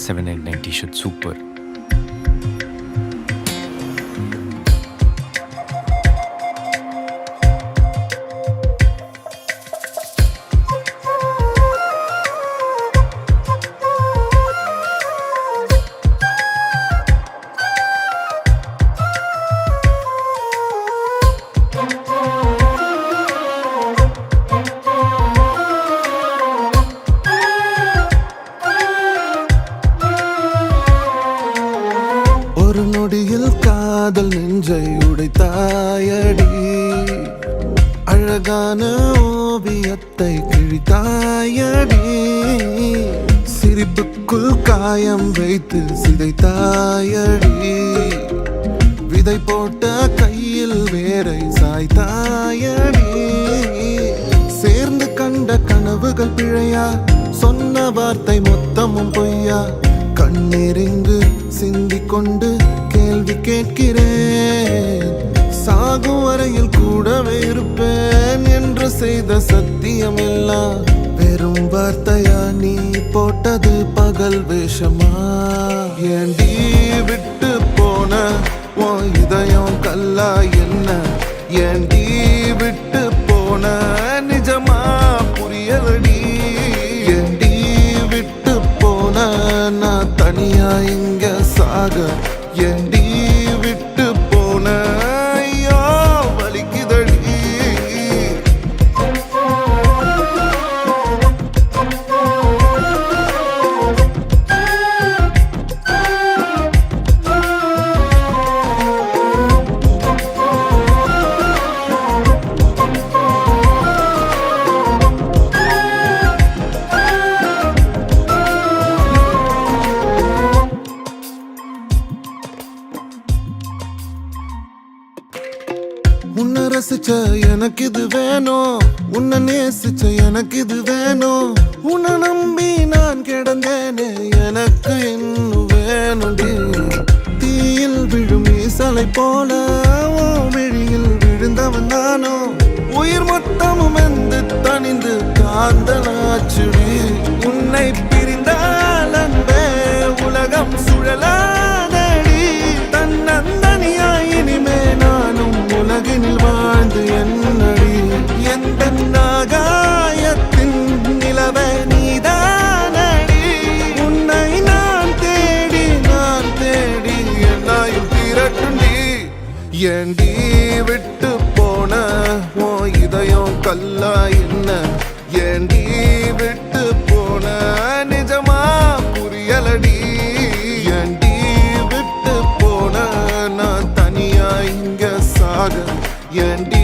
799 t-shirt super. ஒரு நொடியில் காதல் நெஞ்சை உடைத்தாயடி, அழகான ஓவியத்தை கிழித்தாயடி, சிரிப்புக்குள் காயம் வைத்து சிதைத்தாயடி, விதை போட்ட கையில் வேரை சாய்த்தாயடி, சேர்ந்து கண்ட கனவுகள் பிழையா, சொன்ன வார்த்தை மொத்தமும் பொய்யா, கண்ணெறிந்து சிந்திக் கொண்டு கேள்வி கேட்கிறேன், சாகும் வரையில் கூடவே இருப்பேன் என்று செய்த சத்தியம் எல்லாம் வெறும் வார்த்தையா, நீ போட்டது பகல் வேஷமா, ஏண்டி விட்டு போன உன் இதயம் கல்லா என்ன, ஏண்டி விட்டு போன நிஜமா புரியலடி, ஏண்டி விட்டு போன நான் தனியா இங்க சாக, ஏண்டி விட்டு போன ஐயோ வலிக்குதடி. உன்னை ரசிச்ச எனக்கு இது வேணும், உன்னை நேசிச்ச எனக்கு இது வேணும், உன்னை நம்பி நான் கிடந்தேனே எனக்கு இன்னும் வேணும்டி, தீயில் விழும் ஈசலை போல விழியில் விழுந்தவன் நானோ, உயிர் மொத்தமும் வந்து தனிந்து காந்தலாச்சுடி, உன்னை பிரிந்தால் அன்பே உலகம் சுழலாதடி, தன்னந்தனியாய் இனிமே நானும் உலகினில் வாழ்ந்து என்னடி, எந்த நாகாயத்தின் நிலவே நீதானடி, உன்னை நான் தேடி என்னாயும் திரட்டுண்டி, ஏண்டி விட்டு போன உன் இதயம் கல்லா என்ன, ஏண்டி விட்டு போன நிஜமா புரியலடி, ஏண்டி விட்டு போன நான் தனியா இங்க சாக, ஏண்டி